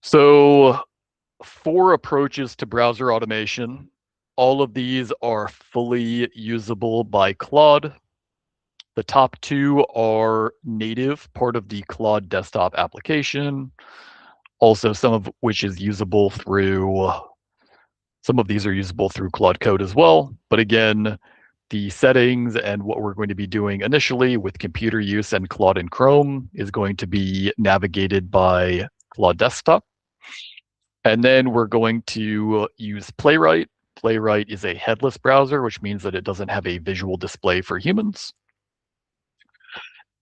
So 4 approaches to browser automation. All of these are fully usable by Claude. The top 2 are native, part of the Claude desktop application. Also, some of which is usable through, some of these are usable through Claude Code as well. But again, the settings and what we're going to be doing initially with computer use and Claude and Chrome is going to be navigated by Claude Desktop. And then we're going to use Playwright. Playwright is a headless browser, which means that it doesn't have a visual display for humans.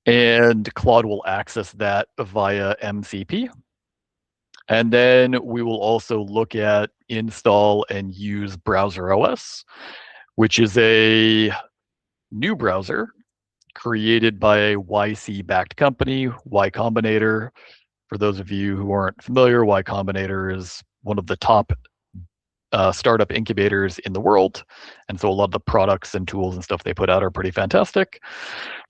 And Claude will access that via MCP. And then we will also look at install and use Browser OS, which is a new browser created by a YC-backed company, Y Combinator. For those of you who aren't familiar, Y Combinator is one of the top startup incubators in the world. And so a lot of the products and tools and stuff they put out are pretty fantastic.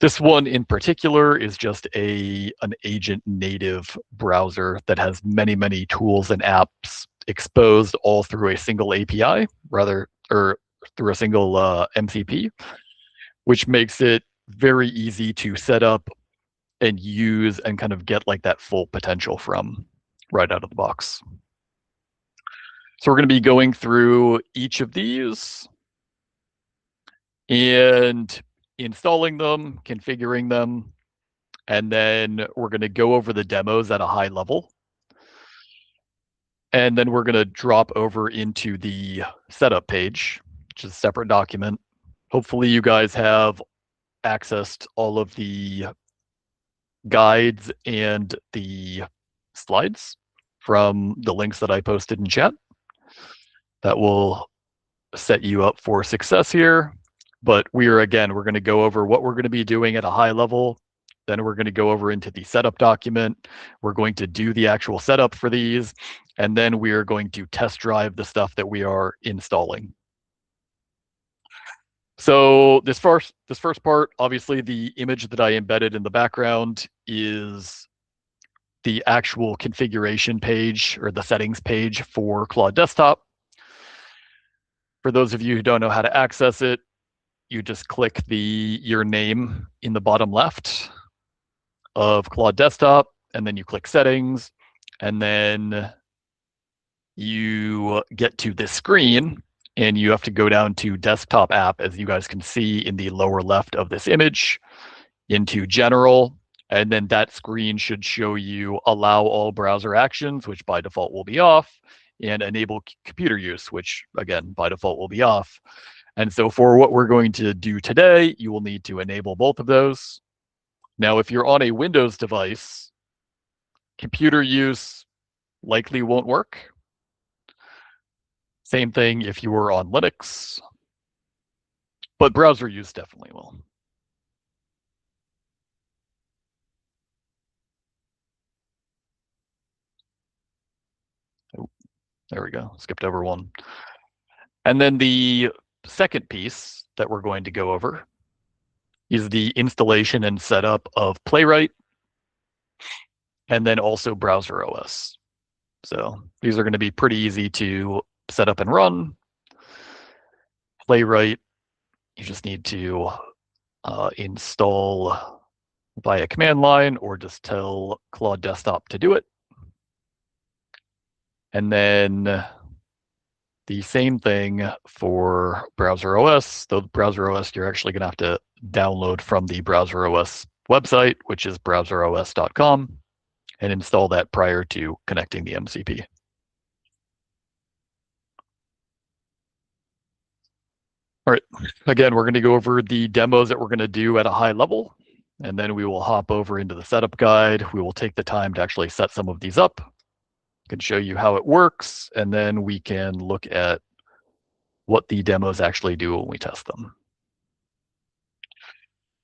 This one in particular is just an agent native browser that has many, many tools and apps exposed all through a single API, or through a single MCP, which makes it very easy to set up and use and kind of get like that full potential from right out of the box. So we're going to be going through each of these and installing them, configuring them, and then we're going to go over the demos at a high level. And then we're going to drop over into the setup page, which is a separate document. Hopefully you guys have accessed all of the guides and the slides from the links that I posted in chat. That will set you up for success here. But we're going to go over what we're going to be doing at a high level. Then we're going to go over into the setup document. We're going to do the actual setup for these. And then we are going to test drive the stuff that we are installing. So this first part, obviously the image that I embedded in the background is the actual configuration page or the settings page for Claude Desktop. For those of you who don't know how to access it, you just click your name in the bottom left of Claude Desktop, and then you click Settings, and then you get to this screen, and you have to go down to Desktop App, as you guys can see in the lower left of this image, into General, and then that screen should show you Allow All Browser Actions, which by default will be off, and Enable Computer Use, which again, by default will be off. And so for what we're going to do today, you will need to enable both of those. Now, if you're on a Windows device, computer use likely won't work. Same thing if you were on Linux, but browser use definitely will. Oh, there we go, skipped over one. And then the second piece that we're going to go over is the installation and setup of Playwright, and then also Browser OS. So these are going to be pretty easy to set up and run. Playwright, you just need to install via command line or just tell Claude Desktop to do it. And then the same thing for Browser OS, though Browser OS you're actually going to have to download from the Browser OS website, which is browseros.com, and install that prior to connecting the MCP. All right, again, we're going to go over the demos that we're going to do at a high level, and then we will hop over into the setup guide. We will take the time to actually set some of these up. I can show you how it works, and then we can look at what the demos actually do when we test them.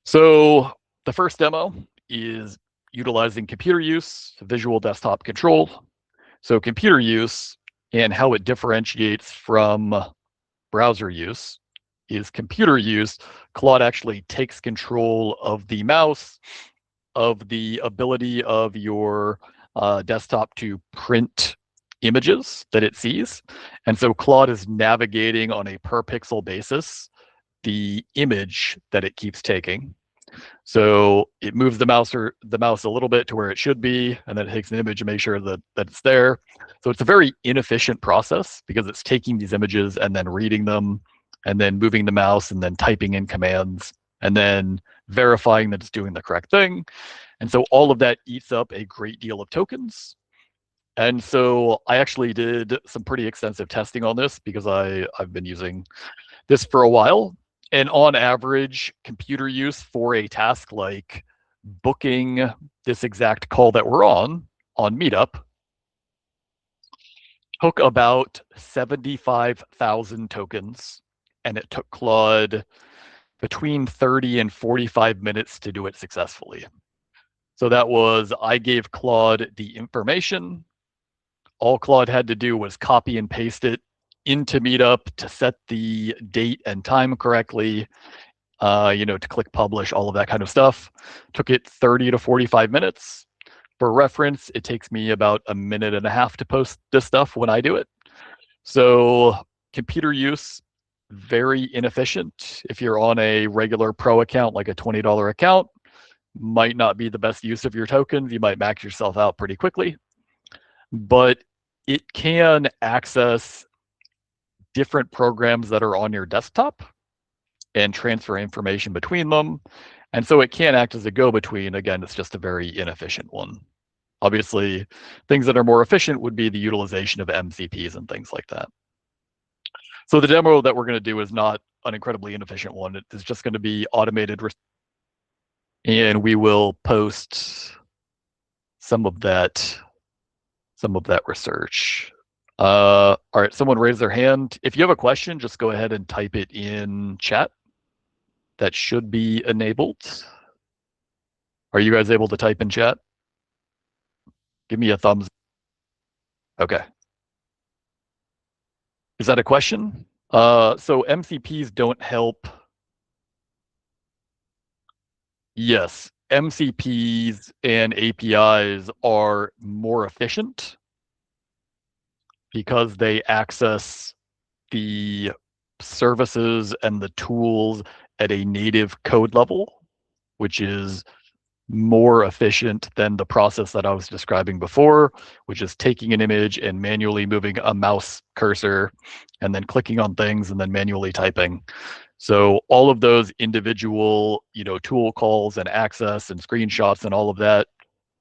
So the first demo is utilizing computer use, visual desktop control. So computer use and how it differentiates from browser use is computer use. Claude actually takes control of the mouse, of the ability of your desktop to print images that it sees. And so Claude is navigating on a per pixel basis the image that it keeps taking. So it moves the mouse a little bit to where it should be, and then it takes an image to make sure that it's there. So it's a very inefficient process because it's taking these images and then reading them, and then moving the mouse and then typing in commands, and then verifying that it's doing the correct thing. And so all of that eats up a great deal of tokens. And so I actually did some pretty extensive testing on this because I've been using this for a while. And on average, computer use for a task like booking this exact call that we're on Meetup took about 75,000 tokens, and it took Claude between 30 and 45 minutes to do it successfully. So that was, I gave Claude the information. All Claude had to do was copy and paste it into Meetup to set the date and time correctly, to click publish, all of that kind of stuff. Took it 30 to 45 minutes. For reference, it takes me about a minute and a half to post this stuff when I do it. So computer use, very inefficient. If you're on a regular pro account, like a $20 account, might not be the best use of your tokens. You might max yourself out pretty quickly. But it can access different programs that are on your desktop and transfer information between them. And so it can act as a go-between. Again, it's just a very inefficient one. Obviously, things that are more efficient would be the utilization of MCPs and things like that. So the demo that we're going to do is not an incredibly inefficient one. It is just going to be automated, and we will post some of that research. All right, someone raised their hand. If you have a question, just go ahead and type it in chat. That should be enabled. Are you guys able to type in chat? Give me a thumbs. Okay. Is that a question? So MCPs don't help. Yes, MCPs and APIs are more efficient because they access the services and the tools at a native code level, which is more efficient than the process that I was describing before, which is taking an image and manually moving a mouse cursor and then clicking on things and then manually typing. So all of those individual, tool calls and access and screenshots and all of that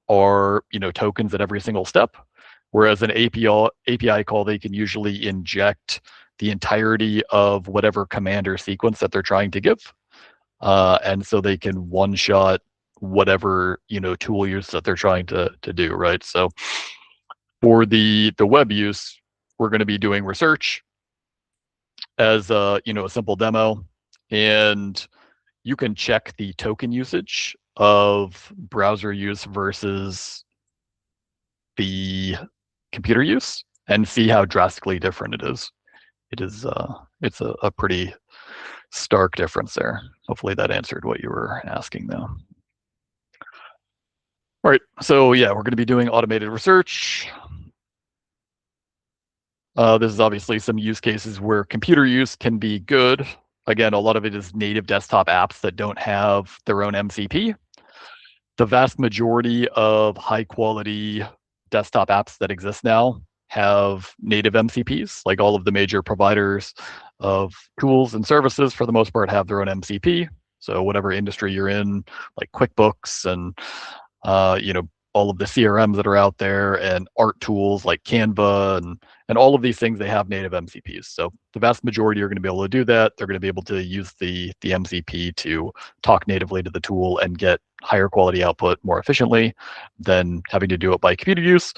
are, tokens at every single step. Whereas an API call, they can usually inject the entirety of whatever command or sequence that they're trying to give. And so they can one-shot whatever tool use that they're trying to do, right? So for the web use, we're going to be doing research as a simple demo, and you can check the token usage of browser use versus the computer use and see how drastically different it is. It's a pretty stark difference there. Hopefully that answered what you were asking though. All right, so yeah, we're going to be doing automated research. This is obviously some use cases where computer use can be good. Again, a lot of it is native desktop apps that don't have their own MCP. The vast majority of high quality desktop apps that exist now have native MCPs, like all of the major providers of tools and services for the most part have their own MCP. So whatever industry you're in, like QuickBooks and all of the CRMs that are out there and art tools like Canva and all of these things, they have native MCPs. So the vast majority are going to be able to do that. They're going to be able to use the MCP to talk natively to the tool and get higher quality output more efficiently than having to do it by computer use.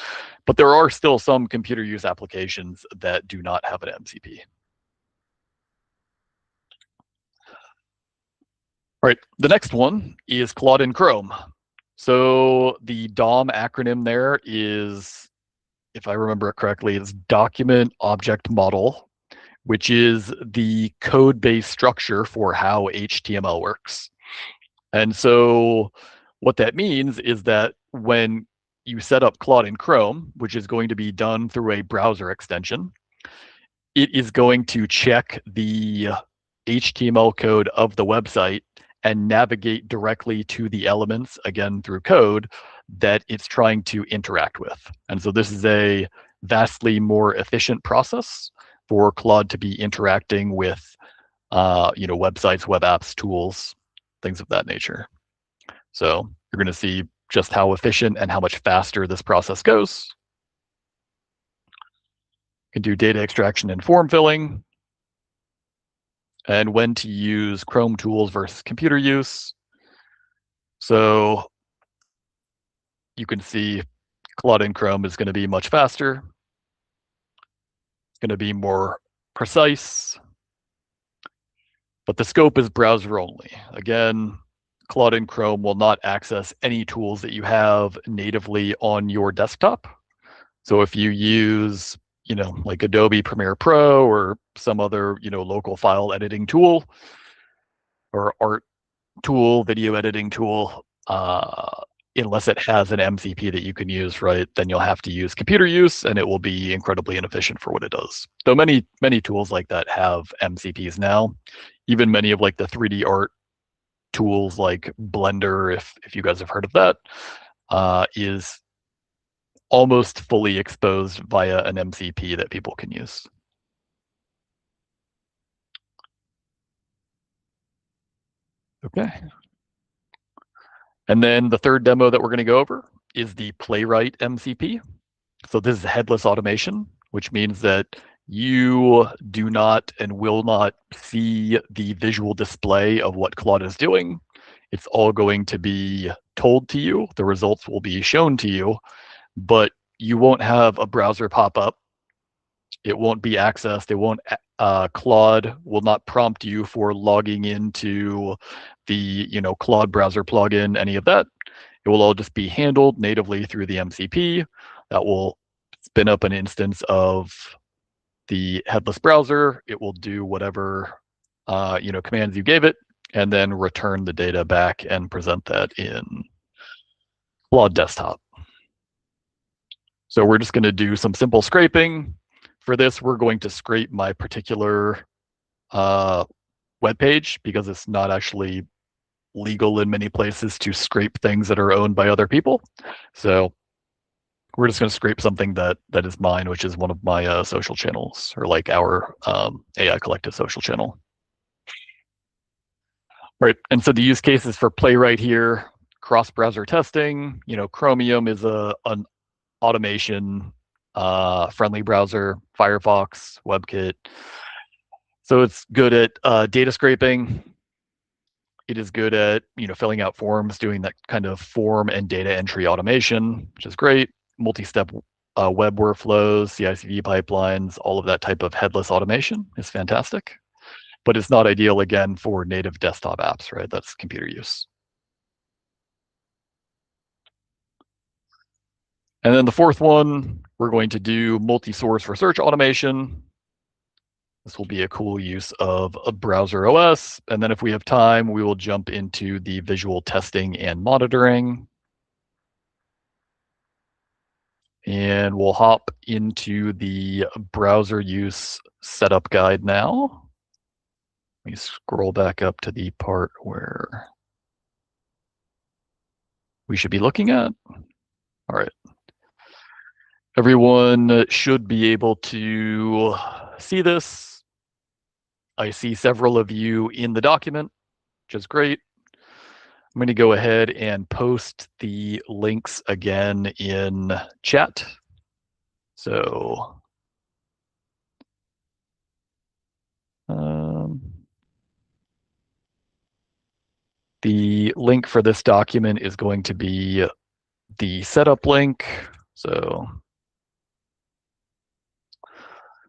But there are still some computer use applications that do not have an MCP. All right, the next one is Claude in Chrome. So the DOM acronym there is, if I remember it correctly, it's Document Object Model, which is the code-based structure for how HTML works. And so what that means is that when you set up Claude in Chrome, which is going to be done through a browser extension, it is going to check the HTML code of the website and navigate directly to the elements, again, through code that it's trying to interact with. And so this is a vastly more efficient process for Claude to be interacting with, websites, web apps, tools, things of that nature. So you're going to see just how efficient and how much faster this process goes. You can do data extraction and form filling, and when to use Chrome tools versus computer use. So you can see Claude in Chrome is going to be much faster. It's going to be more precise, but the scope is browser only. Again, Claude in Chrome will not access any tools that you have natively on your desktop. So if you use, like Adobe Premiere Pro or some other, local file editing tool or art tool, video editing tool, unless it has an MCP that you can use, right, then you'll have to use computer use, and it will be incredibly inefficient for what it does. Though many tools like that have MCPs now. Even many of like the 3D art tools like Blender, if you guys have heard of that, is almost fully exposed via an MCP that people can use. Okay. And then the third demo that we're going to go over is the Playwright MCP. So this is headless automation, which means that you do not and will not see the visual display of what Claude is doing. It's all going to be told to you. The results will be shown to you, but you won't have a browser pop up. It won't be accessed. It won't. Claude will not prompt you for logging into the Claude browser plugin, any of that. It will all just be handled natively through the MCP. That will spin up an instance of the headless browser. It will do whatever commands you gave it, and then return the data back and present that in Claude Desktop. So we're just going to do some simple scraping. For this, we're going to scrape my particular web page because it's not actually legal in many places to scrape things that are owned by other people. So we're just going to scrape something that is mine, which is one of my social channels, or like our AI Collective social channel. All right, and so the use cases for Playwright here: cross-browser testing. Chromium is an automation friendly browser, Firefox, WebKit. So it's good at data scraping. It is good at filling out forms, doing that kind of form and data entry automation, which is great. Multi-step web workflows, CI/CD pipelines, all of that type of headless automation is fantastic. But it's not ideal, again, for native desktop apps, right? That's computer use. And then the fourth one, we're going to do multi-source research automation. This will be a cool use of a browser OS. And then if we have time, we will jump into the visual testing and monitoring. And we'll hop into the browser use setup guide now. Let me scroll back up to the part where we should be looking at. All right. Everyone should be able to see this. I see several of you in the document, which is great. I'm going to go ahead and post the links again in chat. So the link for this document is going to be the setup link. So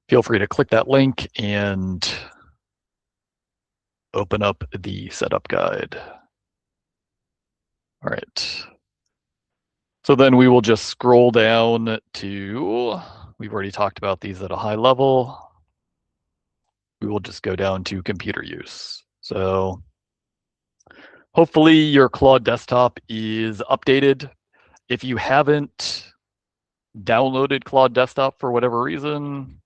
feel free to click that link and open up the setup guide. All right. So then we will just scroll down to, we've already talked about these at a high level. We will just go down to computer use. So hopefully your Claude desktop is updated If you haven't downloaded Claude Desktop for whatever reason,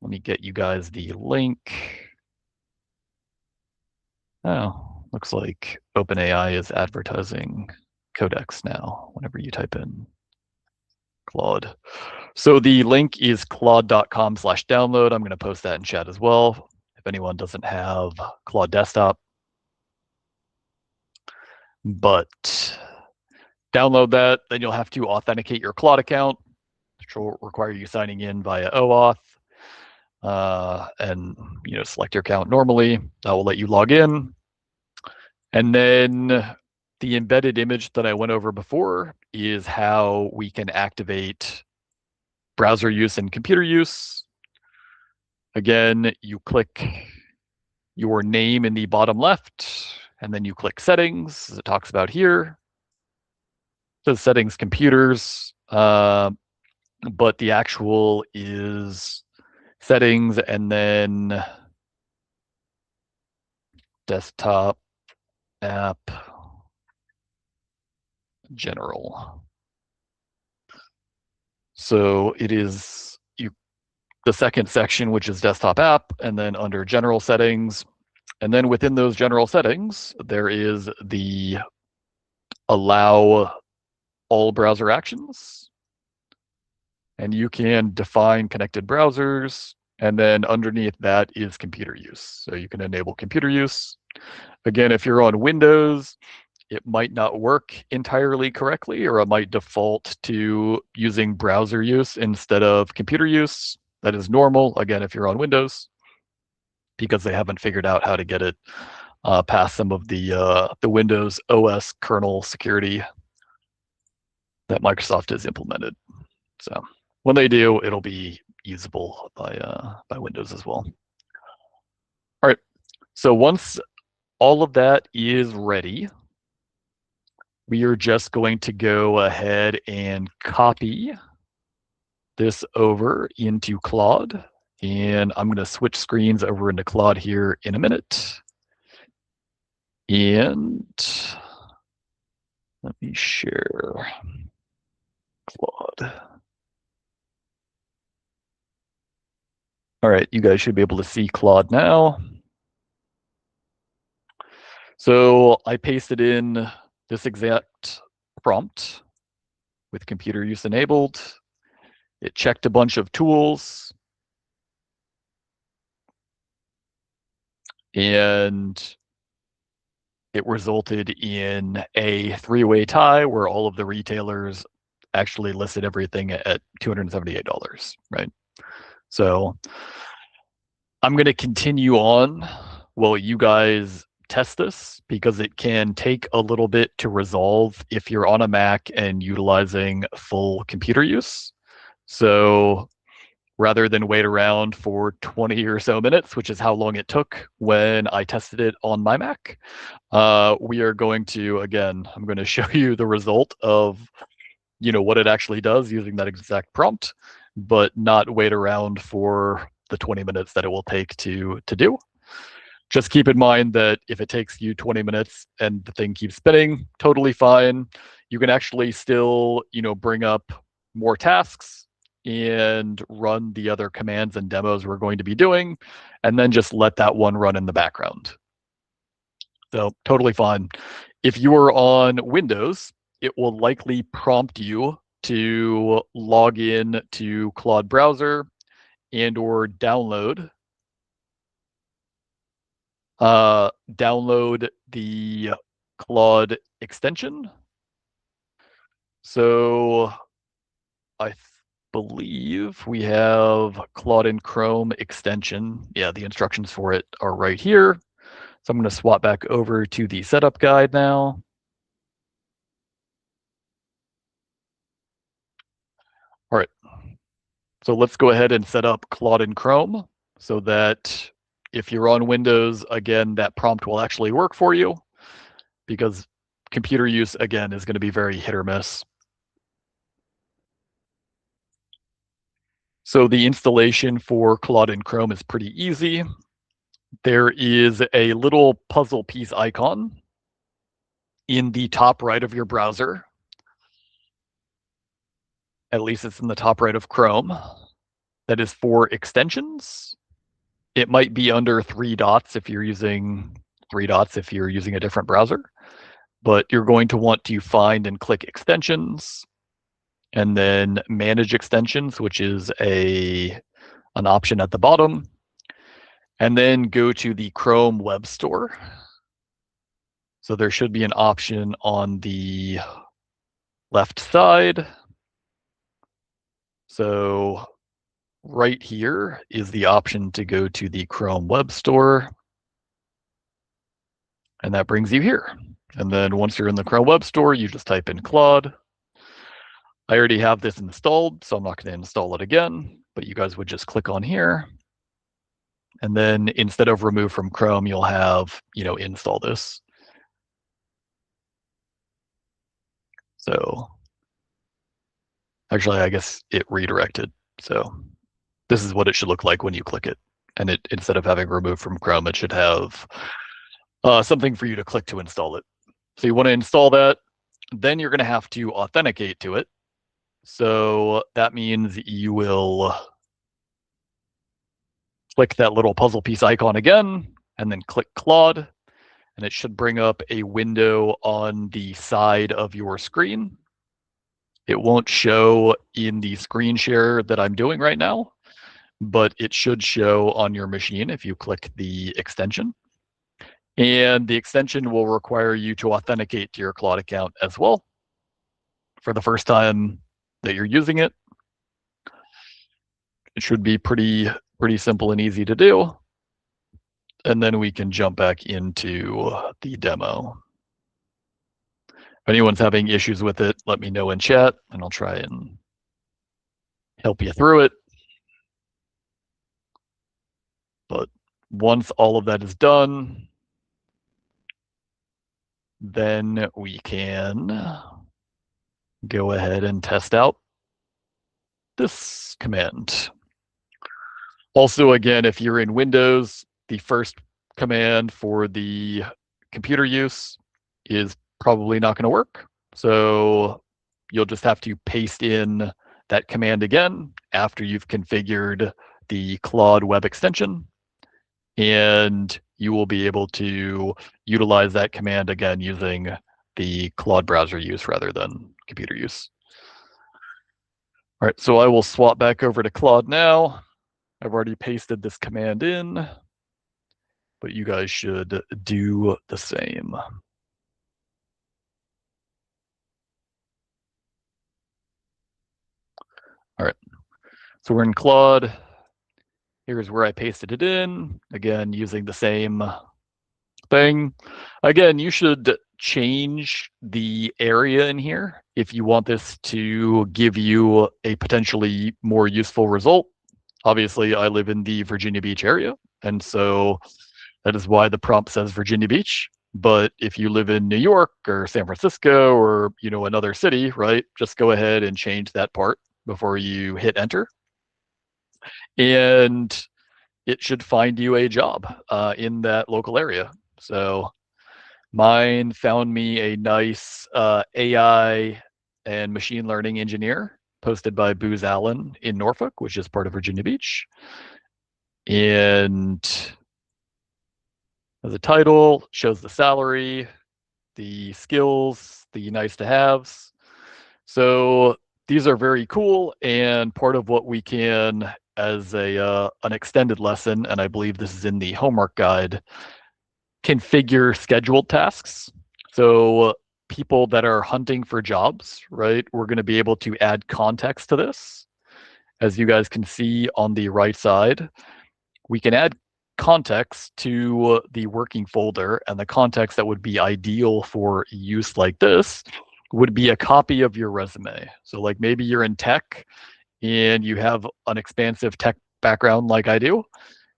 let me get you guys the link. Oh, looks like OpenAI is advertising Codex now whenever you type in Claude. So the link is claude.com/download. I'm going to post that in chat as well. If anyone doesn't have Claude Desktop, but download that, then you'll have to authenticate your Claude account, which will require you signing in via OAuth. And select your account normally. That will let you log in. And then the embedded image that I went over before is how we can activate browser use and computer use. Again, you click your name in the bottom left, and then you click settings, as it talks about here. It says settings computers, but the actual is settings and then desktop app general. So it is the second section, which is desktop app, and then under general settings. And then within those general settings, there is the allow all browser actions. And you can define connected browsers. And then underneath that is computer use. So you can enable computer use. Again, if you're on Windows, it might not work entirely correctly, or it might default to using browser use instead of computer use. That is normal, again, if you're on Windows, because they haven't figured out how to get it past some of the Windows OS kernel security that Microsoft has implemented. So when they do, it'll be usable by Windows as well. All right, so once all of that is ready, we are just going to go ahead and copy this over into Claude. And I'm going to switch screens over into Claude here in a minute. And let me share Claude. All right, you guys should be able to see Claude now. So I pasted in this exact prompt with computer use enabled. It checked a bunch of tools. And it resulted in a three-way tie where all of the retailers actually listed everything at $278, right? So I'm going to continue on while you guys test this, because it can take a little bit to resolve if you're on a Mac and utilizing full computer use. So rather than wait around for 20 or so minutes, which is how long it took when I tested it on my Mac, we are going to, again, I'm going to show you the result of, what it actually does using that exact prompt, but not wait around for the 20 minutes that it will take to do. Just keep in mind that if it takes you 20 minutes and the thing keeps spinning, totally fine. You can actually still, bring up more tasks and run the other commands and demos we're going to be doing, and then just let that one run in the background. So totally fine. If you are on Windows, it will likely prompt you to log in to Claude browser and or download the Claude extension. So I believe we have Claude in Chrome extension. Yeah, the instructions for it are right here. So I'm going to swap back over to the setup guide now. All right. So let's go ahead and set up Claude in Chrome so that if you're on Windows, again, that prompt will actually work for you, because computer use, again, is going to be very hit or miss. So the installation for Claude in Chrome is pretty easy. There is a little puzzle piece icon in the top right of your browser. at least it's in the top right of Chrome, that is for extensions. It might be under 3 dots if you're using 3 dots if you're using a different browser, but you're going to want to find and click extensions, and then manage extensions, which is an option at the bottom, and then go to the Chrome Web Store. So there should be an option on the left side. So right here is the option to go to the Chrome Web Store, and that brings you here. And then once you're in the Chrome Web Store, you just type in Claude. I already have this installed, so I'm not going to install it again, but you guys would just click on here. And then instead of remove from Chrome, you'll have, install this. So actually, I guess it redirected. So this is what it should look like when you click it. And it, instead of having remove from Chrome, it should have something for you to click to install it. So you want to install that. Then you're going to have to authenticate to it. So that means you will click that little puzzle piece icon again, and then click Claude, and it should bring up a window on the side of your screen. It won't show in the screen share that I'm doing right now, but it should show on your machine if you click the extension. And the extension will require you to authenticate to your Claude account as well for the first time that you're using it. It should be pretty simple and easy to do. And then we can jump back into the demo. If anyone's having issues with it, let me know in chat, and I'll try and help you through it. But once all of that is done, then we can go ahead and test out this command. Also, again, if you're in Windows, the first command for the computer use is probably not going to work. So you'll just have to paste in that command again after you've configured the Claude web extension, and you will be able to utilize that command again using the Claude browser use rather than computer use. All right, so I will swap back over to Claude now. I've already pasted this command in, but you guys should do the same. All right, so we're in Claude. Here's where I pasted it in, again, using the same thing. Again, you should change the area in here if you want this to give you a potentially more useful result. Obviously, I live in the Virginia Beach area, and so that is why the prompt says Virginia Beach. But if you live in New York or San Francisco or another city, right, just go ahead and change that part before you hit enter. And it should find you a job in that local area. So mine found me a nice AI and machine learning engineer posted by Booz Allen in Norfolk, which is part of Virginia Beach. And as a title, shows the salary, the skills, the nice to haves. So these are very cool, and part of what we can, as an extended lesson, and I believe this is in the homework guide, configure scheduled tasks. So people that are hunting for jobs, right, we're going to be able to add context to this. As you guys can see on the right side, we can add context to the working folder, and the context that would be ideal for use like this would be a copy of your resume. So like maybe you're in tech and you have an expansive tech background like I do.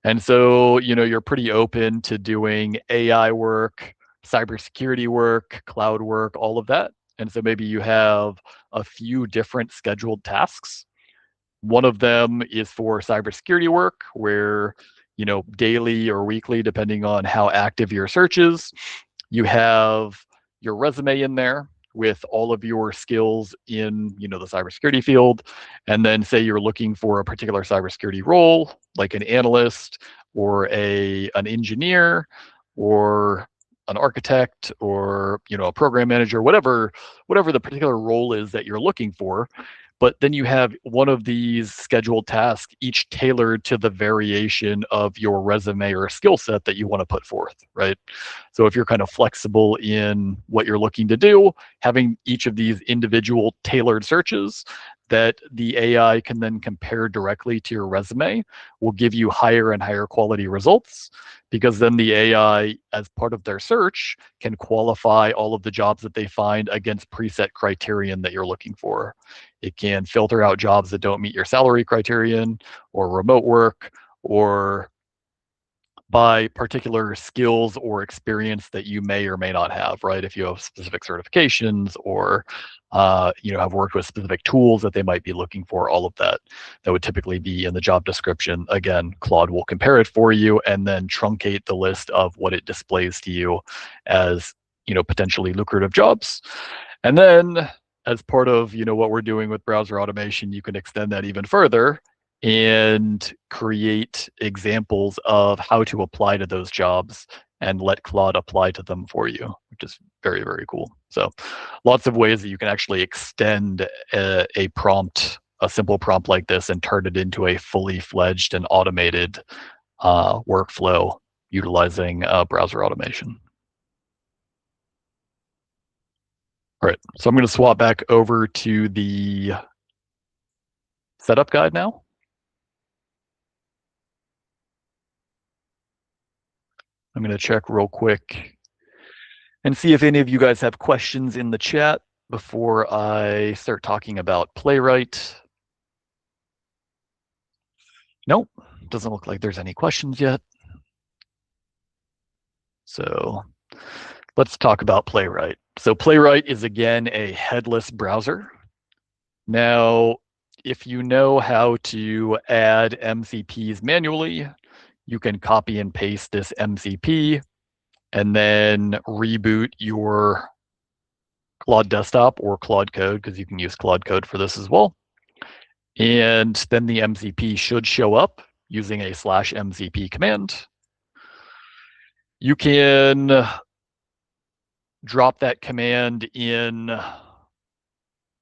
And so, you're pretty open to doing AI work, cybersecurity work, cloud work, all of that. And so maybe you have a few different scheduled tasks. One of them is for cybersecurity work where, daily or weekly, depending on how active your search is, you have your resume in there with all of your skills in, the cybersecurity field, and then say you're looking for a particular cybersecurity role, like an analyst or an engineer or an architect or a program manager, whatever the particular role is that you're looking for. But then you have one of these scheduled tasks, each tailored to the variation of your resume or skill set that you want to put forth, right? So if you're kind of flexible in what you're looking to do, having each of these individual tailored searches that the AI can then compare directly to your resume will give you higher and higher quality results, because then the AI, as part of their search, can qualify all of the jobs that they find against preset criterion that you're looking for. It can filter out jobs that don't meet your salary criterion or remote work, or by particular skills or experience that you may or may not have, right? If you have specific certifications or have worked with specific tools that they might be looking for, all of that would typically be in the job description. Again, Claude will compare it for you and then truncate the list of what it displays to you as potentially lucrative jobs. And then, as part of what we're doing with browser automation, you can extend that even further and create examples of how to apply to those jobs and let Claude apply to them for you, which is very, very cool. So lots of ways that you can actually extend a prompt, a simple prompt like this, and turn it into a fully fledged and automated workflow utilizing browser automation. All right, so I'm going to swap back over to the setup guide now. I'm going to check real quick and see if any of you guys have questions in the chat before I start talking about Playwright. Nope, doesn't look like there's any questions yet. So let's talk about Playwright. So Playwright is, again, a headless browser. Now, if you know how to add MCPs manually, you can copy and paste this MCP and then reboot your Claude desktop or Claude Code, because you can use Claude Code for this as well. And then the MCP should show up using a /MCP command. You can drop that command in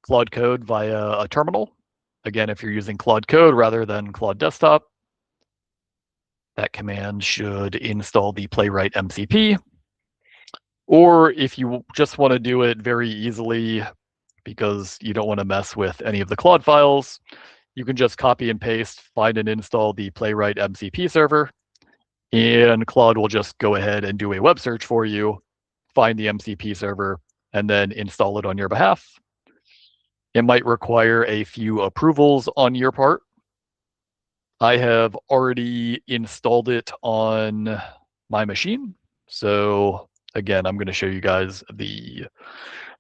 Claude Code via a terminal. Again, if you're using Claude Code rather than Claude Desktop, that command should install the Playwright MCP. Or if you just want to do it very easily because you don't want to mess with any of the Claude files, you can just copy and paste, find and install the Playwright MCP server, and Claude will just go ahead and do a web search for you, find the MCP server, and then install it on your behalf. It might require a few approvals on your part. I have already installed it on my machine. So again, I'm going to show you guys the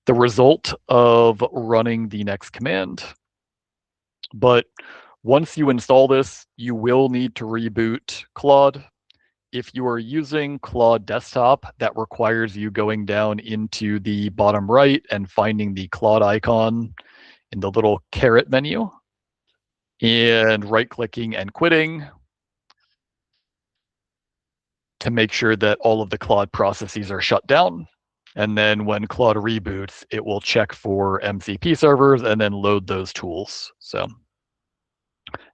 result of running the next command. But once you install this, you will need to reboot Claude. If you are using Claude Desktop, that requires you going down into the bottom right and finding the Claude icon in the little caret menu and right-clicking and quitting to make sure that all of the Claude processes are shut down. And then when Claude reboots, it will check for MCP servers and then load those tools. So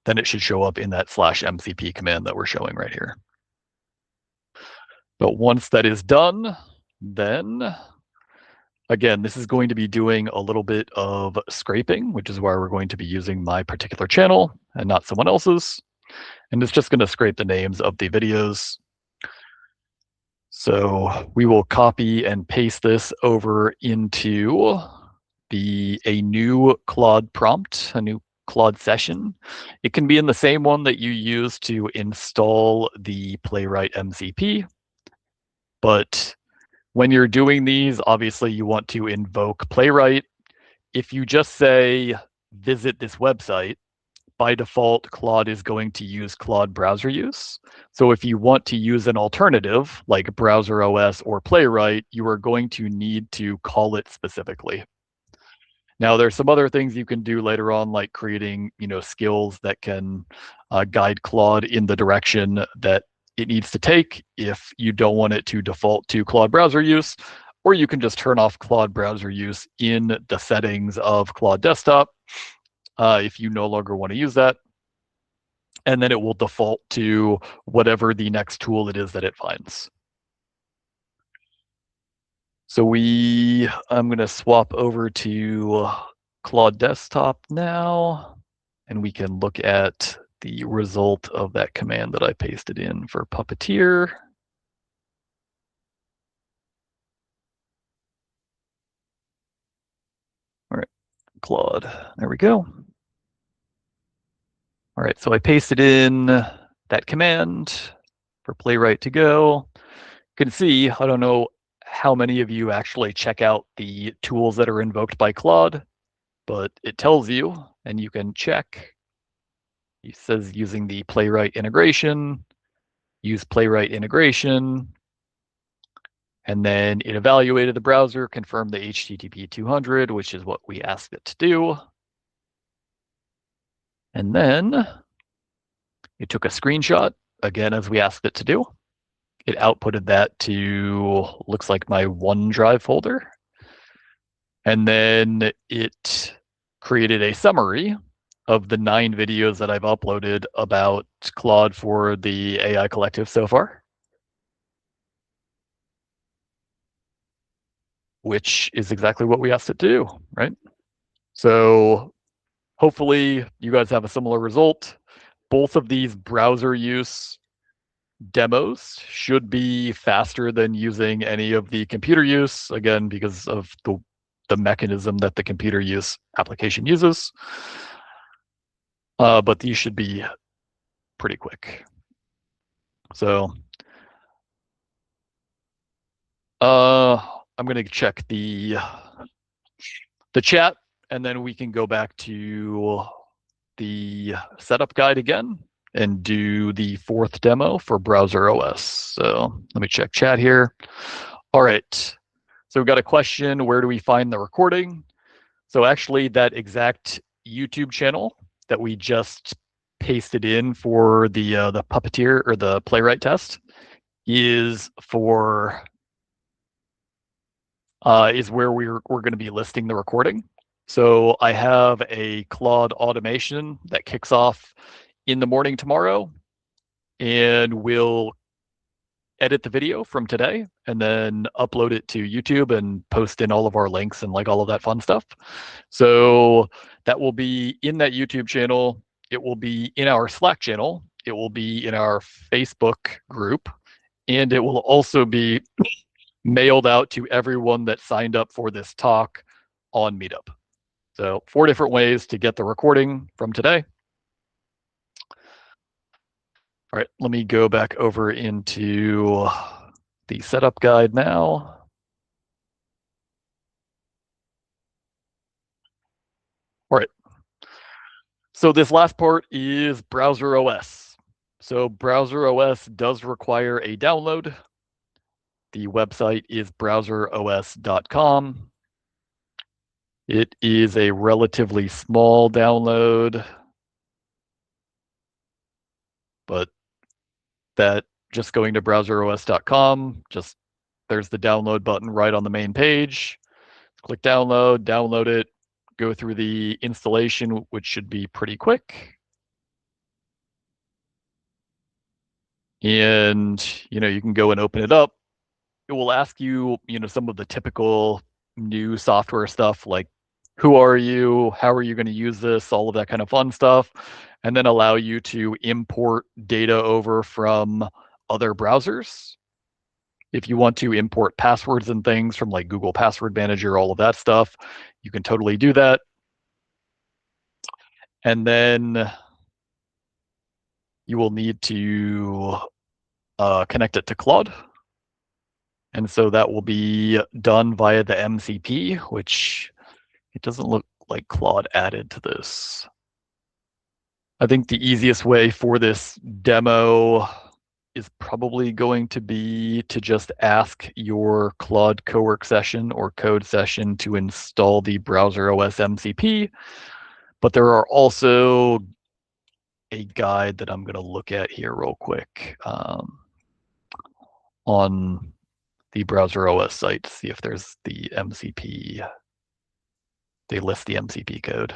then it should show up in that /MCP command that we're showing right here. But once that is done, then again, this is going to be doing a little bit of scraping, which is why we're going to be using my particular channel and not someone else's. And it's just going to scrape the names of the videos. So we will copy and paste this over into a new Claude prompt, a new Claude session. It can be in the same one that you use to install the Playwright MCP. But when you're doing these, obviously you want to invoke Playwright. If you just say, visit this website, by default, Claude is going to use Claude browser use. So if you want to use an alternative like Browser OS or Playwright, you are going to need to call it specifically. Now, there's some other things you can do later on, like creating, skills that can guide Claude in the direction that it needs to take if you don't want it to default to Claude browser use, or you can just turn off Claude browser use in the settings of Claude Desktop if you no longer want to use that. And then it will default to whatever the next tool it is that it finds. So I'm going to swap over to Claude Desktop now, and we can look at the result of that command that I pasted in for Puppeteer. All right, Claude, there we go. All right, so I pasted in that command for Playwright to go. You can see, I don't know how many of you actually check out the tools that are invoked by Claude, but it tells you, and you can check. It says using the Playwright integration, use Playwright integration, and then it evaluated the browser, confirmed the HTTP 200, which is what we asked it to do. And then it took a screenshot, again, as we asked it to do. It outputted that to, looks like my OneDrive folder. And then it created a summary of the 9 videos that I've uploaded about Claude for the AI Collective so far, which is exactly what we asked it to do, right? So hopefully you guys have a similar result. Both of these browser use demos should be faster than using any of the computer use, again, because of the mechanism that the computer use application uses. But these should be pretty quick. So I'm going to check the chat, and then we can go back to the setup guide again and do the 4th demo for Browser OS. So let me check chat here. All right. So we've got a question, where do we find the recording? So actually that exact YouTube channel that we just pasted in for the Puppeteer or the Playwright test is for is where we're going to be listing the recording. So I have a Claude automation that kicks off in the morning tomorrow, and we'll edit the video from today and then upload it to YouTube and post in all of our links and like all of that fun stuff. So that will be in that YouTube channel. It will be in our Slack channel. It will be in our Facebook group, and it will also be mailed out to everyone that signed up for this talk on Meetup. So 4 different ways to get the recording from today. All right, let me go back over into the setup guide now. All right. So this last part is Browser OS. So Browser OS does require a download. The website is browseros.com. It is a relatively small download, but that just going to browseros.com, just there's the download button right on the main page. Click download, download it, go through the installation, which should be pretty quick. And, you can go and open it up. It will ask you, some of the typical new software stuff like, who are you? How are you going to use this? All of that kind of fun stuff. And then allow you to import data over from other browsers. If you want to import passwords and things from like Google Password Manager, all of that stuff, you can totally do that. And then you will need to connect it to Claude. And so that will be done via the MCP, which it doesn't look like Claude added to this. I think the easiest way for this demo is probably going to be to just ask your Claude cowork session or code session to install the browser OS MCP. But there are also a guide that I'm going to look at here real quick on the browser OS site to see if there's the MCP. They list the MCP code.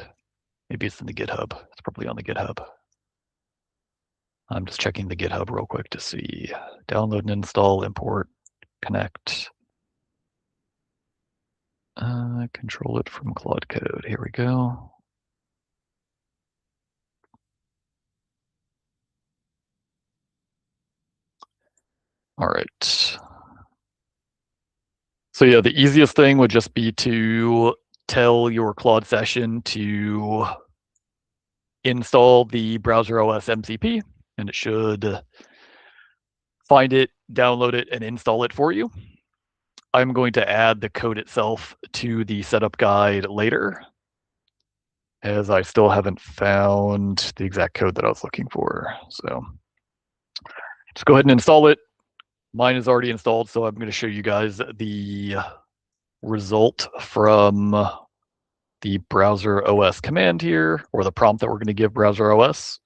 Maybe it's in the GitHub. It's probably on the GitHub. I'm just checking the GitHub real quick to see. Download and install, import, connect. Control it from Claude code. Here we go. All right. So yeah, the easiest thing would just be to tell your Claude session to install the browser OS MCP, and it should find it, download it, and install it for you. I'm going to add the code itself to the setup guide later, as I still haven't found the exact code that I was looking for. So just go ahead and install it. Mine is already installed, so I'm going to show you guys the result from the browser OS command here, or the prompt that we're going to give browser OS.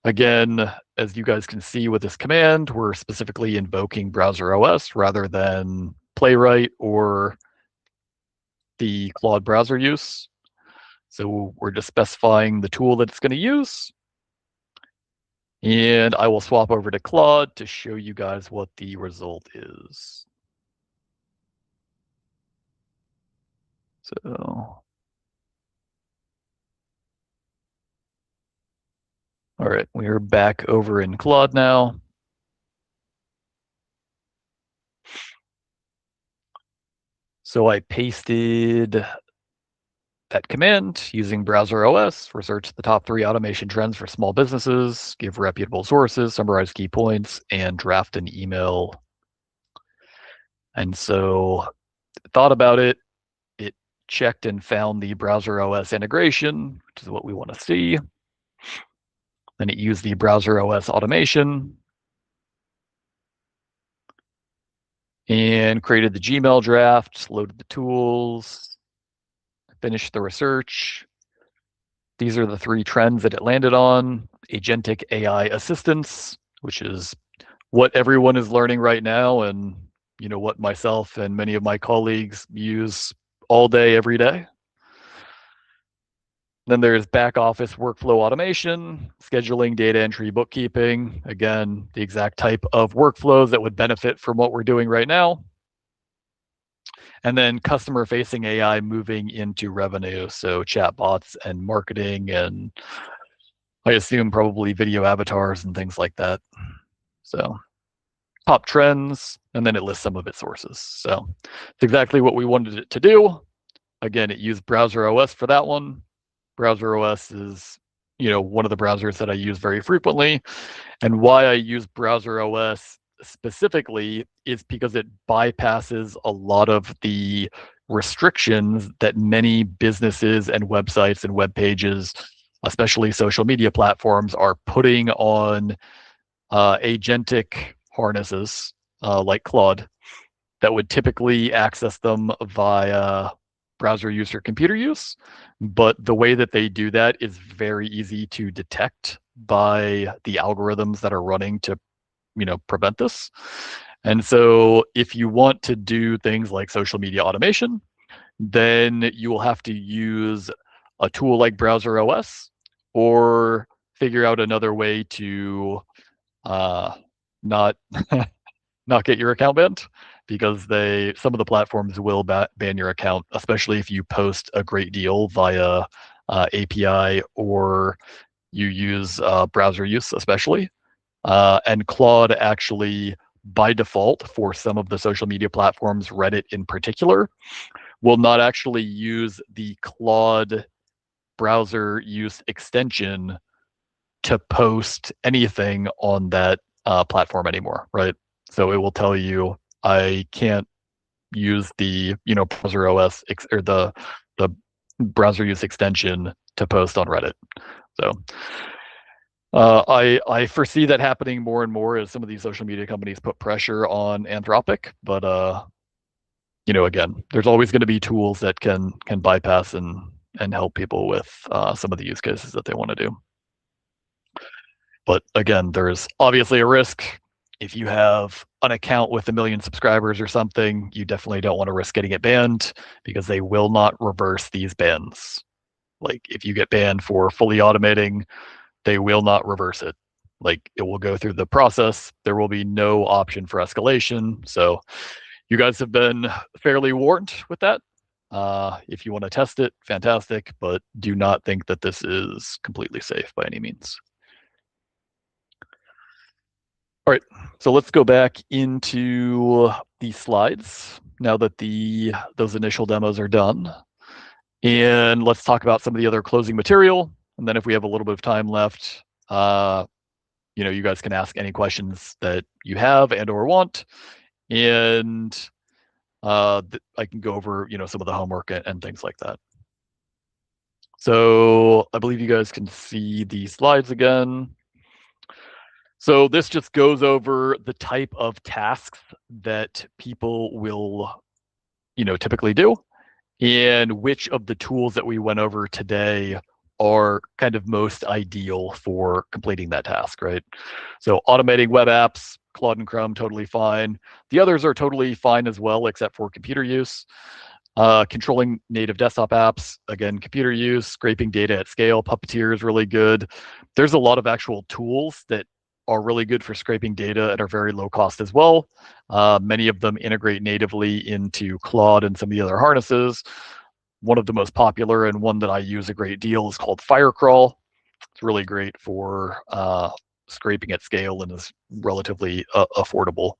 Again, as you guys can see with this command, we're specifically invoking browser OS rather than Playwright or the Claude browser use. So we're just specifying the tool that it's going to use. And I will swap over to Claude to show you guys what the result is. So, all right, we are back over in Claude now. So I pasted that command using browser OS, research the top 3 automation trends for small businesses, give reputable sources, summarize key points, and draft an email. And so thought about it, it checked and found the browser OS integration, which is what we want to see. Then it used the browser OS automation and created the Gmail draft, loaded the tools, finished the research. These are the 3 trends that it landed on. Agentic AI assistance, which is what everyone is learning right now, and you know what myself and many of my colleagues use all day, every day. Then there's back office workflow automation, scheduling, data entry, bookkeeping. Again, the exact type of workflows that would benefit from what we're doing right now. And then customer facing AI moving into revenue. So chatbots and marketing, and I assume probably video avatars and things like that. So top trends, and then it lists some of its sources. So it's exactly what we wanted it to do. Again, it used browser OS for that one. Browser OS is, one of the browsers that I use very frequently. And why I use browser OS specifically is because it bypasses a lot of the restrictions that many businesses and websites and web pages, especially social media platforms, are putting on agentic harnesses like Claude that would typically access them via browser use or computer use. But the way that they do that is very easy to detect by the algorithms that are running to, prevent this. And so if you want to do things like social media automation, then you will have to use a tool like browser OS, or figure out another way to not not get your account banned, because some of the platforms will ban your account, especially if you post a great deal via API, or you use browser use especially. And Claude actually, by default, for some of the social media platforms, Reddit in particular, will not actually use the Claude browser use extension to post anything on that platform anymore, right? So it will tell you, I can't use the browser OS or the browser use extension to post on Reddit. So I foresee that happening more and more as some of these social media companies put pressure on Anthropic, but again, there's always going to be tools that can bypass and help people with some of the use cases that they want to do. But again, there's obviously a risk. If you have an account with 1 million subscribers or something, you definitely don't want to risk getting it banned because they will not reverse these bans. Like if you get banned for fully automating, they will not reverse it. Like it will go through the process. There will be no option for escalation. So you guys have been fairly warned with that. If you want to test it, fantastic, but do not think that this is completely safe by any means. All right, so let's go back into the slides now that those initial demos are done. And let's talk about some of the other closing material. And then if we have a little bit of time left, you guys can ask any questions that you have and or want. And I can go over, some of the homework and things like that. So I believe you guys can see the slides again. So this just goes over the type of tasks that people will, typically do, and which of the tools that we went over today are kind of most ideal for completing that task, right? So automating web apps, Claude and Chrome, totally fine. The others are totally fine as well, except for computer use. Controlling native desktop apps, again, computer use, scraping data at scale, Puppeteer is really good. There's a lot of actual tools that are really good for scraping data and are very low cost as well. Many of them integrate natively into Claude and some of the other harnesses. One of the most popular and one that I use a great deal is called Firecrawl. It's really great for scraping at scale and is relatively affordable.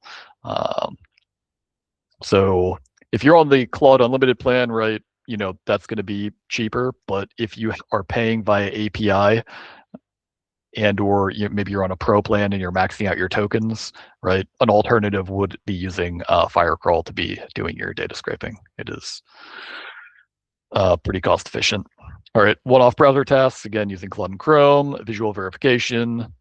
So if you're on the Claude Unlimited plan, right, that's going to be cheaper. But if you are paying via API and or maybe you're on a pro plan and you're maxing out your tokens, right, an alternative would be using Firecrawl to be doing your data scraping. It is pretty cost efficient. All right, one-off browser tasks, again, using Claude and Chrome, visual verification,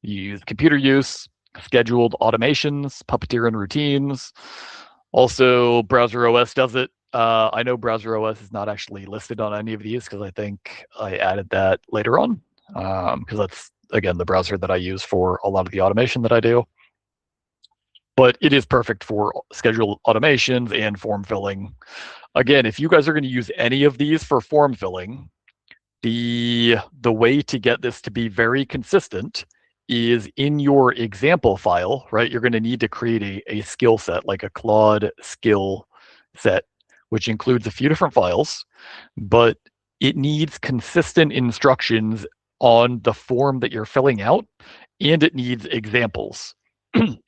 you use computer use, scheduled automations, Puppeteer and routines. Also, Browser OS does it. I know Browser OS is not actually listed on any of these because I think I added that later on because that's, again, the browser that I use for a lot of the automation that I do. But it is perfect for scheduled automations and form filling. Again, if you guys are going to use any of these for form filling, the way to get this to be very consistent is in your example file, right? You're going to need to create a skill set, like a Claude skill set, which includes a few different files, but it needs consistent instructions on the form that you're filling out, and it needs examples.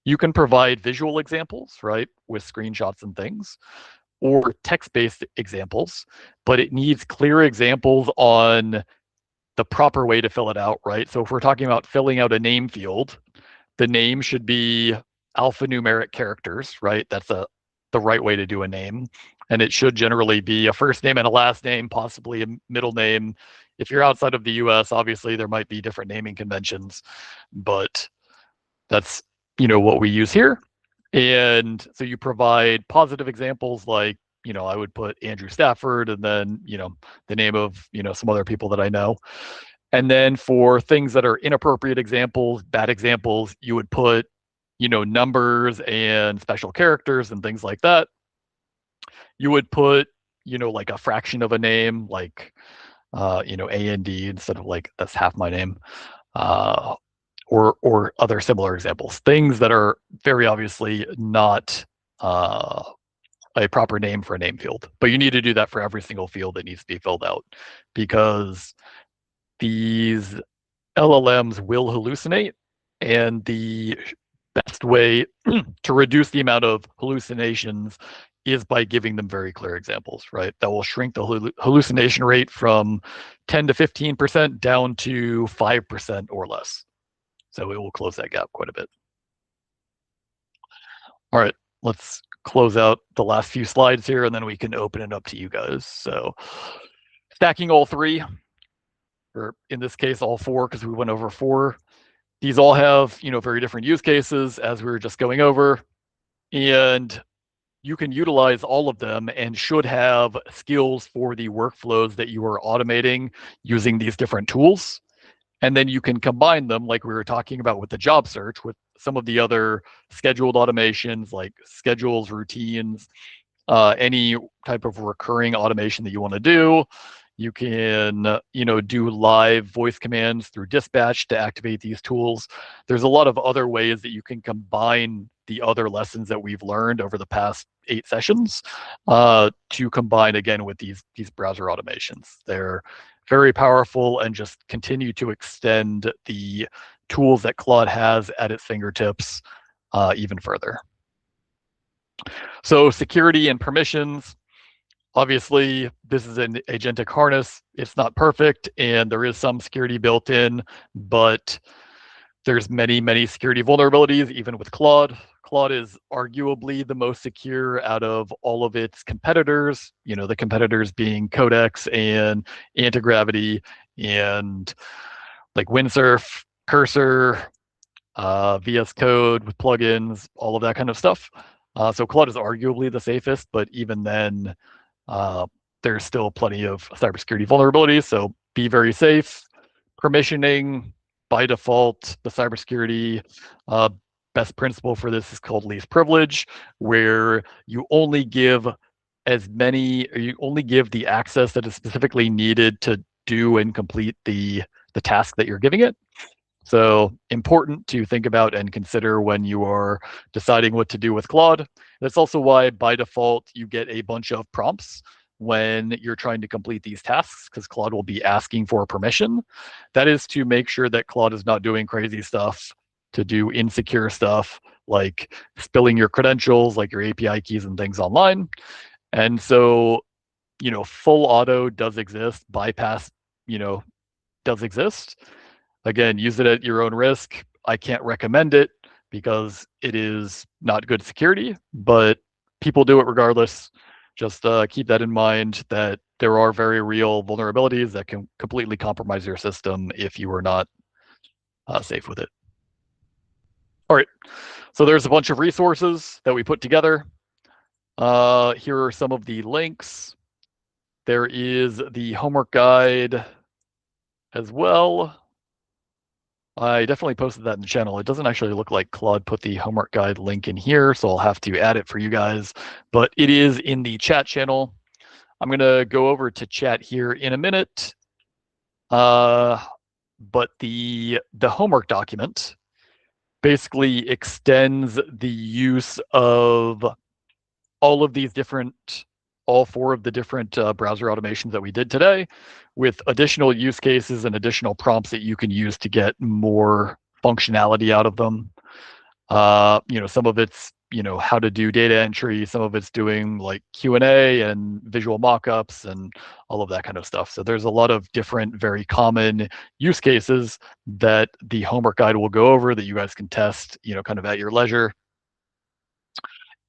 You can provide visual examples, right, with screenshots and things, or text-based examples, but it needs clear examples on the proper way to fill it out, right? So if we're talking about filling out a name field, the name should be alphanumeric characters, right? That's the right way to do a name. And it should generally be a first name and a last name, possibly a middle name. If you're outside of the US, obviously there might be different naming conventions, but that's, what we use here. And so you provide positive examples like, I would put Andrew Stafford and then, the name of, some other people that I know. And then for things that are inappropriate examples, bad examples, you would put, numbers and special characters and things like that. You would put, like a fraction of a name, like, AND instead of like, that's half my name. Or other similar examples, things that are very obviously not a proper name for a name field. But you need to do that for every single field that needs to be filled out because these LLMs will hallucinate, and the best way to reduce the amount of hallucinations is by giving them very clear examples, right? That will shrink the hallucination rate from 10 to 15% down to 5% or less. So it will close that gap quite a bit. All right, let's close out the last few slides here, and then we can open it up to you guys. So stacking all three, or in this case, all 4, because we went over 4. These all have, very different use cases, as we were just going over, and you can utilize all of them and should have skills for the workflows that you are automating using these different tools. And then you can combine them, like we were talking about with the job search, with some of the other scheduled automations like schedules, routines, any type of recurring automation that you want to do. You can, do live voice commands through dispatch to activate these tools. There's a lot of other ways that you can combine the other lessons that we've learned over the past 8 sessions to combine again with these browser automations. They're very powerful and just continue to extend the tools that Claude has at its fingertips even further. So security and permissions. Obviously, this is an agentic harness. It's not perfect, and there is some security built in, but there's many, many security vulnerabilities, even with Claude. Claude is arguably the most secure out of all of its competitors, the competitors being Codex and Antigravity and like Windsurf, Cursor, VS Code with plugins, all of that kind of stuff. So Claude is arguably the safest, but even then, there's still plenty of cybersecurity vulnerabilities. So be very safe. Permissioning by default, the cybersecurity best principle for this is called least privilege, where you only give the access that is specifically needed to do and complete the task that you're giving it. So important to think about and consider when you are deciding what to do with Claude. That's also why by default you get a bunch of prompts when you're trying to complete these tasks, because Claude will be asking for permission. That is to make sure that Claude is not doing crazy stuff, to do insecure stuff like spilling your credentials, like your API keys and things online. And so, full auto does exist, bypass, does exist. Again, use it at your own risk. I can't recommend it because it is not good security, but people do it regardless. Just keep that in mind, that there are very real vulnerabilities that can completely compromise your system if you are not safe with it. All right, so there's a bunch of resources that we put together. Here are some of the links. There is the homework guide as well. I definitely posted that in the channel. It doesn't actually look like Claude put the homework guide link in here, so I'll have to add it for you guys, but it is in the chat channel. I'm gonna go over to chat here in a minute. But the homework document basically extends the use of all four of the different browser automations that we did today, with additional use cases and additional prompts that you can use to get more functionality out of them. Some of it's, how to do data entry, some of it's doing like Q&A and visual mockups and all of that kind of stuff. So there's a lot of different, very common use cases that the homework guide will go over that you guys can test, kind of at your leisure.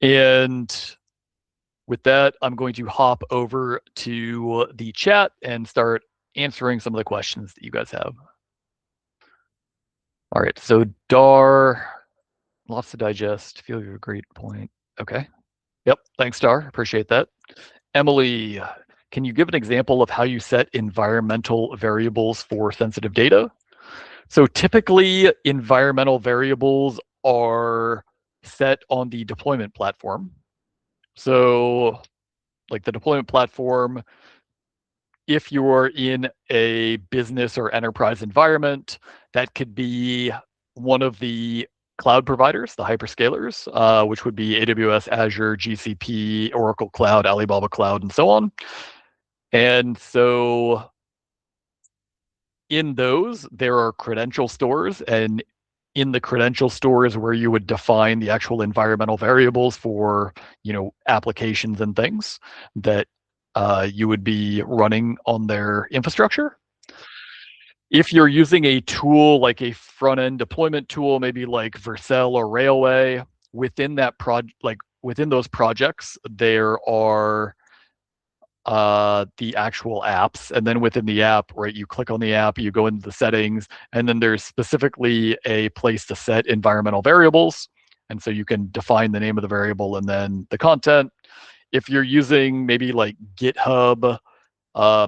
And with that, I'm going to hop over to the chat and start answering some of the questions that you guys have. All right, so Dar, lots to digest. Feel you have a great point. Okay. Yep, thanks, Dar. Appreciate that. Emily, can you give an example of how you set environmental variables for sensitive data? So typically, environmental variables are set on the deployment platform. So like the deployment platform, if you are in a business or enterprise environment, that could be one of the cloud providers, the hyperscalers, which would be AWS, Azure, GCP, Oracle Cloud, Alibaba Cloud, and so on. And so in those, there are credential stores, and in the credential stores where you would define the actual environmental variables for, applications and things that you would be running on their infrastructure. If you're using a tool like a front-end deployment tool, maybe like Vercel or Railway, within that within those projects, there are the actual apps, and then within the app, right, you click on the app, you go into the settings, and then there's specifically a place to set environmental variables. And so you can define the name of the variable and then the content. If you're using maybe like GitHub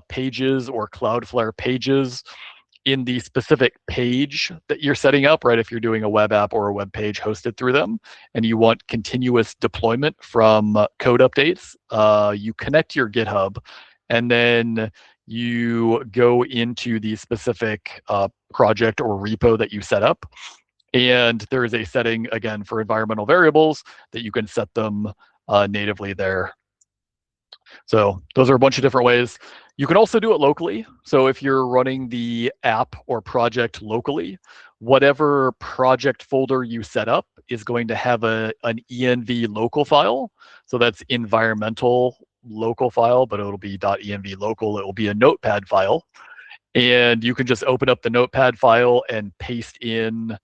pages or Cloudflare pages, in the specific page that you're setting up, right? If you're doing a web app or a web page hosted through them and you want continuous deployment from code updates, you connect your GitHub and then you go into the specific project or repo that you set up. And there is a setting, again, for environmental variables that you can set them natively there. So those are a bunch of different ways. You can also do it locally. So if you're running the app or project locally, whatever project folder you set up is going to have an env local file. So that's environmental local file, but it'll be .env local. It will be a notepad file. And you can just open up the notepad file and paste in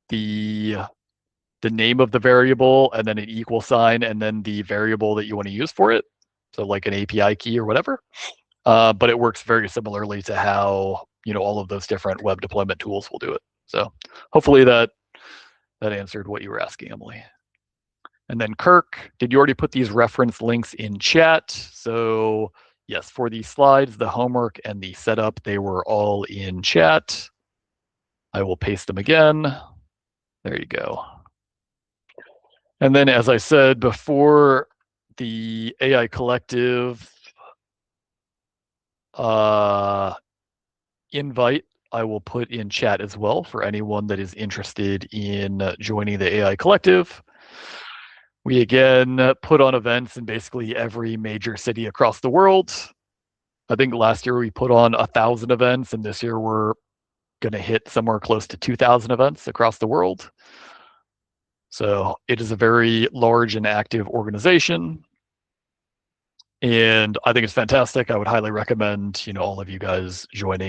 the name of the variable and then an equal sign and then the variable that you want to use for it. So like an API key or whatever. But it works very similarly to how all of those different web deployment tools will do it. So hopefully that answered what you were asking, Emily. And then Kirk, did you already put these reference links in chat? So yes, for the slides, the homework, and the setup, they were all in chat. I will paste them again. There you go. And then, as I said before, the AI Collective invite I will put in chat as well for anyone that is interested in joining the AI Collective. We again put on events in basically every major city across the world. I think last year we put on 1,000 events, and this year we're going to hit somewhere close to 2,000 events across the world. So it is a very large and active organization. And I think it's fantastic. I would highly recommend, all of you guys joining.